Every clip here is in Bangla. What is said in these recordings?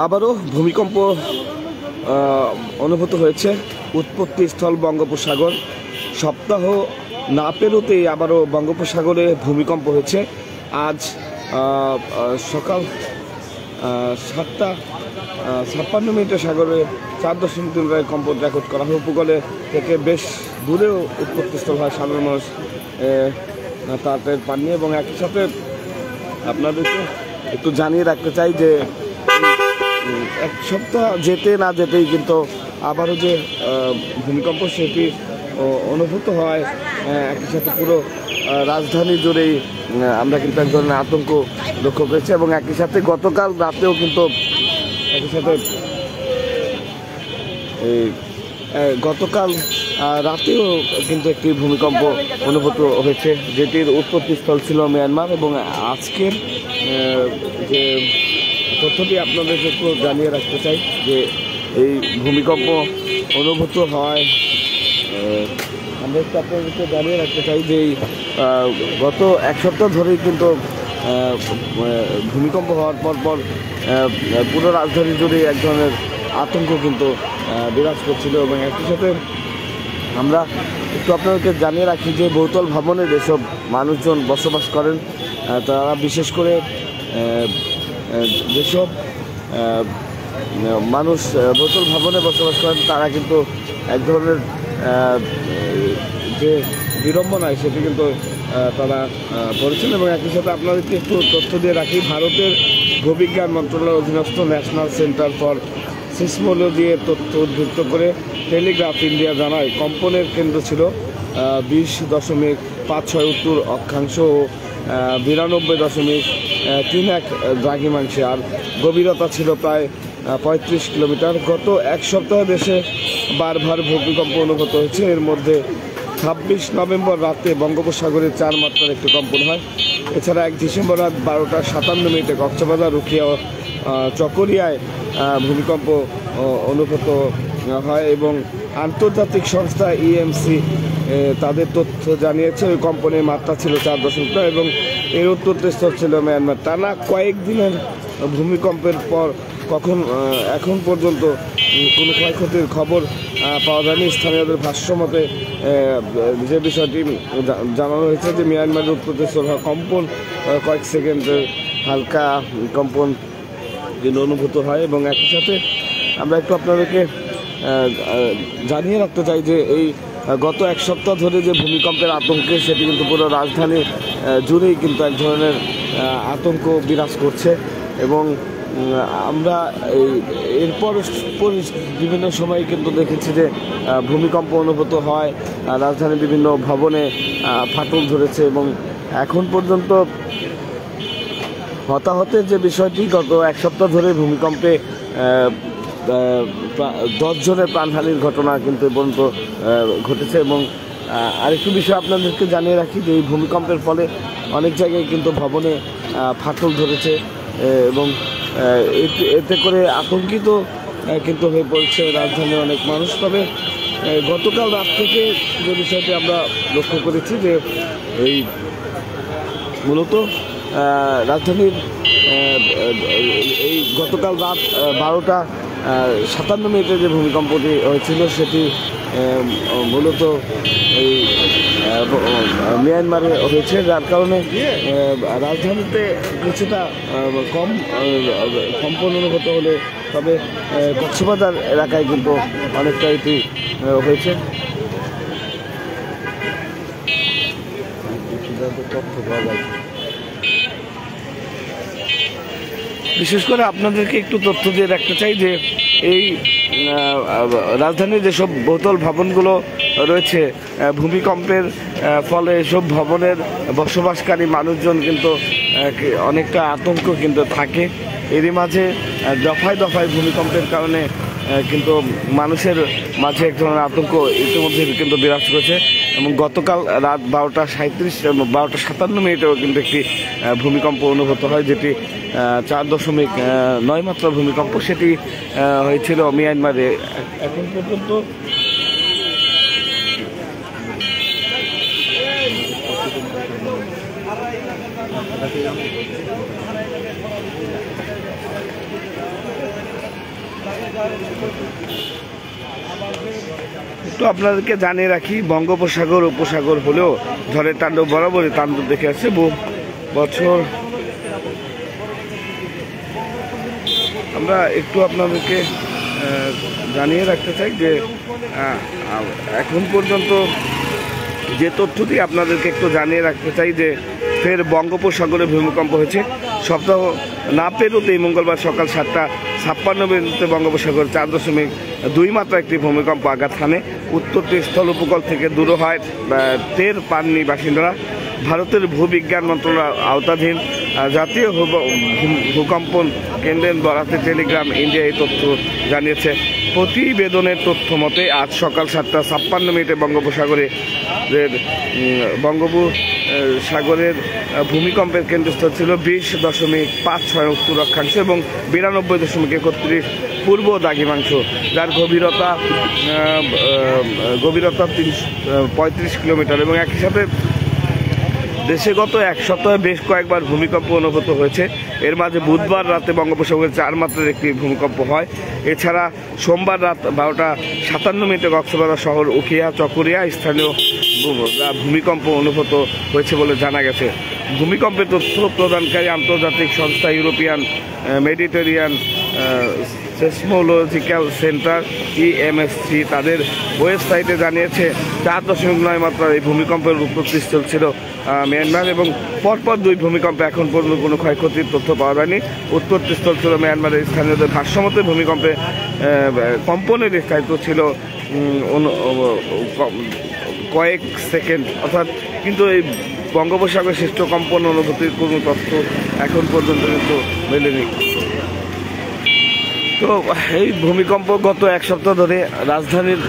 আবারও ভূমিকম্প অনুভূত হয়েছে। উৎপত্তিস্থল বঙ্গোপসাগর, সপ্তাহ না পেরোতেই আবারও বঙ্গোপসাগরে ভূমিকম্প হয়েছে। আজ সকাল 7:56 সাগরে 4.3 কম্পন রেকর্ড করা হয়। উপকূলে থেকে বেশ দূরেও উৎপত্তিস্থল হয়, সাধারণ মানুষ তাদের পাননি। এবং একই সাথে আপনাদেরকে একটু জানিয়ে রাখতে চাই যে এক সপ্তাহ যেতে না যেতেই কিন্তু আবারও যে ভূমিকম্প সেটি অনুভূত হয়। একই সাথে পুরো রাজধানী জুড়েই আমরা কিন্তু এক ধরনের আতঙ্ক লক্ষ্য করেছি। এবং একই সাথে গতকাল রাতেও কিন্তু একই সাথে গতকাল রাতেও কিন্তু একটি ভূমিকম্প অনুভূত হয়েছে, যেটির উৎপত্তিস্থল ছিল মিয়ানমার। এবং আজকের যে তথ্যটি আপনাদেরকে একটু জানিয়ে রাখতে চাই যে এই ভূমিকম্প অনুভূত হয়, আমরা একটু আপনাদেরকে জানিয়ে রাখতে চাই যে গত এক সপ্তাহ ধরেই কিন্তু ভূমিকম্প হওয়ার পর পুরো রাজধানী জুড়ে এক ধরনের আতঙ্ক কিন্তু বিরাজ করছিল। এবং একই সাথে আমরা একটু আপনাদেরকে জানিয়ে রাখি যে বহুতল ভবনে যেসব মানুষজন বসবাস করেন, তারা বিশেষ করে যেসব মানুষ বহুতল ভবনে বসবাস করেন তারা কিন্তু এক ধরনের যে বিড়ম্বনায় সেটি কিন্তু তারা পড়েছেন। এবং একই সাথে আপনাদেরকে একটু তথ্য দিয়ে রাখি, ভারতের ভূবিজ্ঞান মন্ত্রণালয়ের অধীনস্থ ন্যাশনাল সেন্টার ফর সিসমোলজি এর তথ্য উদ্ধৃত করে টেলিগ্রাফ ইন্ডিয়া জানায় কম্পনের কেন্দ্র ছিল 20.56 উত্তর অক্ষাংশ ও 92.31 দ্রাঘিমাংশে, আর গভীরতা ছিল প্রায় 35 কিলোমিটার। গত এক সপ্তাহ দেশে বারবার ভূমিকম্প অনুভূত হয়েছে। এর মধ্যে 26 নভেম্বর রাতে বঙ্গোপসাগরে 4 মাত্রার একটি কম্পন হয়। এছাড়া 1 ডিসেম্বর রাত 12:57 কক্সবাজার, রুকিয়া ও চকরিয়ায় ভূমিকম্প অনুভূত হয়। এবং আন্তর্জাতিক সংস্থা ইএমসি তাদের তথ্য জানিয়েছে ওই কম্পনের মাত্রা ছিল 4.9 এবং এর উৎপত্তিস্থল ছিল মিয়ানমার। টানা কয়েকদিনের ভূমিকম্পের পর এখন পর্যন্ত কোনো ক্ষয়ক্ষতির খবর পাওয়া যায়নি। স্থানীয়দের ভাষ্য মতে যে বিষয়টি জানানো হয়েছে যে মিয়ানমারের উৎপত্তিস্থল কম্পন কয়েক সেকেন্ডের হালকা কম্পন কিন্তু অনুভূত হয়। এবং একই সাথে আমরা একটু আপনাদেরকে জানিয়ে রাখতে চাই যে এই গত এক সপ্তাহ ধরে যে ভূমিকম্পের আতঙ্কে সেটি কিন্তু পুরো রাজধানী জুড়েই কিন্তু এক ধরনের আতঙ্ক বিরাজ করছে। এবং আমরা এরপর বিভিন্ন সময় কিন্তু দেখেছি যে ভূমিকম্প অনুভূত হয়, রাজধানীর বিভিন্ন ভবনে ফাটল ধরেছে। এবং এখন পর্যন্ত হতাহতের যে বিষয়টি, গত এক সপ্তাহ ধরে ভূমিকম্পে 10 জনের প্রাণহানির ঘটনা কিন্তু পর্যন্ত ঘটেছে। এবং আরেকটু বিষয় আপনাদেরকে জানিয়ে রাখি যে এই ভূমিকম্পের ফলে অনেক জায়গায় কিন্তু ভবনে ফাটল ধরেছে এবং এতে করে আতঙ্কিত কিন্তু হয়ে পড়ছে রাজধানীর অনেক মানুষ। তবে গতকাল রাত থেকে যে বিষয়টি আমরা লক্ষ্য করেছি যে এই মূলত রাজধানীর এই গতকাল রাত 12:57 যে ভূমিকম্পটি হয়েছিল সেটি মূলত এই মিয়ানমারে হয়েছে, যার কারণে রাজধানীতে কিছুটা কম কম্পন অনুভূত হলে তবে কক্সবাজার এলাকায় কিন্তু অনেকটা এটি হয়েছে। তথ্য পাওয়া যায়, বিশেষ করে আপনাদেরকে একটু তথ্য দিয়ে রাখতে চাই যে এই রাজধানীর যেসব বহুতল ভবনগুলো রয়েছে, ভূমিকম্পের ফলে এসব ভবনের বসবাসকারী মানুষজন কিন্তু অনেকটা আতঙ্ক কিন্তু থাকে। এরই মাঝে দফায় দফায় ভূমিকম্পের কারণে কিন্তু মানুষের মাঝে এক ধরনের আতঙ্ক ইতিমধ্যে কিন্তু বিরাজ করেছে। এবং গতকাল রাত 12:57 কিন্তু একটি ভূমিকম্প অনুভূত হয়, যেটি 4.9 মাত্রা ভূমিকম্প। সেটি হয়েছিল মিয়ানমারে। এখন পর্যন্ত একটু আপনাদেরকে জানিয়ে রাখি, বঙ্গোপসাগর উপসাগর হলেও ঝড়ের তাণ্ডব বরাবরই তাণ্ডব দেখে আসছে বহু বছর। আমরা একটু আপনাদেরকে জানিয়ে রাখতে চাই যে এখন পর্যন্ত যে তথ্যটি আপনাদেরকে একটু জানিয়ে রাখতে চাই যে ফের বঙ্গোপসাগরে ভূমিকম্প হয়েছে। সপ্তাহ না পেরোতেই মঙ্গলবার সকাল 7:56 বঙ্গোপসাগর 4.2 মাত্রা একটি ভূমিকম্প আঘাত হানে। উত্তরটি স্থল উপকূল থেকে দূর হয় টের পাননি বাসিন্দারা। ভারতের ভূবিজ্ঞান মন্ত্রণালয়ের আওতাধীন জাতীয় ভূকম্পন কেন্দ্রের বরাতে টেলিগ্রাম ইন্ডিয়া এই তথ্য জানিয়েছে। প্রতিবেদনের তথ্য মতে আজ সকাল 7:56 বঙ্গোপসাগরের ভূমিকম্পের কেন্দ্রস্থল ছিল 20.56 উত্তর অক্ষাংশ এবং 92.31 পূর্ব দ্রাঘিমাংশ, যার গভীরতা 35 কিলোমিটার। এবং একই সাথে দেশে গত এক সপ্তাহে বেশ কয়েকবার ভূমিকম্প অনুভূত হয়েছে। এর মাঝে বুধবার রাতে বঙ্গোপসাগরে 4 মাত্রার একটি ভূমিকম্প হয়। এছাড়া সোমবার রাত 12:57 কক্সবাজার শহর উখিয়া চকরিয়া স্থানীয় ভূমিকম্প অনুভূত হয়েছে বলে জানা গেছে। ভূমিকম্পের তথ্য প্রদানকারী আন্তর্জাতিক সংস্থা ইউরোপিয়ান মেডিটেরিয়ান সেসমোলজিক্যাল সেন্টার EMSC তাদের ওয়েবসাইটে জানিয়েছে 4.9 মাত্রার এই ভূমিকম্পের উৎপত্তিস্থল ছিল মিয়ানমার এবং পরপর 2 ভূমিকম্পে এখন পর্যন্ত কোনো ক্ষয়ক্ষতির তথ্য পাওয়া যায়নি। উৎপত্তিস্থল ছিল মিয়ানমারের স্থানীয়দের ভাষ্যমতে ভূমিকম্পে কম্পনের স্থায়িত্ব ছিল কয়েক সেকেন্ড অর্থাৎ, কিন্তু এই বঙ্গোপসাগর সৃষ্ট কম্পন অনুভূতির কোনো তথ্য এখন পর্যন্ত কিন্তু মেলেনি। তো এই ভূমিকম্প গত এক সপ্তাহ ধরে রাজধানীর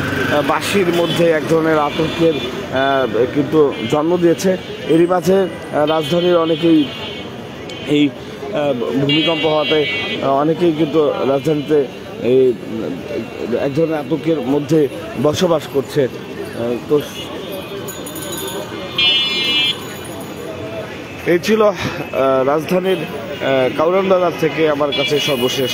বাসীর মধ্যে এক ধরনের আতঙ্কের কিন্তু জন্ম দিয়েছে। এরই মাঝে রাজধানীর অনেকেই এই ভূমিকম্প হওয়াতে অনেকেই কিন্তু রাজধানীতে এই এক ধরনের আতঙ্কের মধ্যে বসবাস করছে। তো এই ছিল রাজধানীর কাউরান বাজার থেকে আমার কাছে সর্বশেষ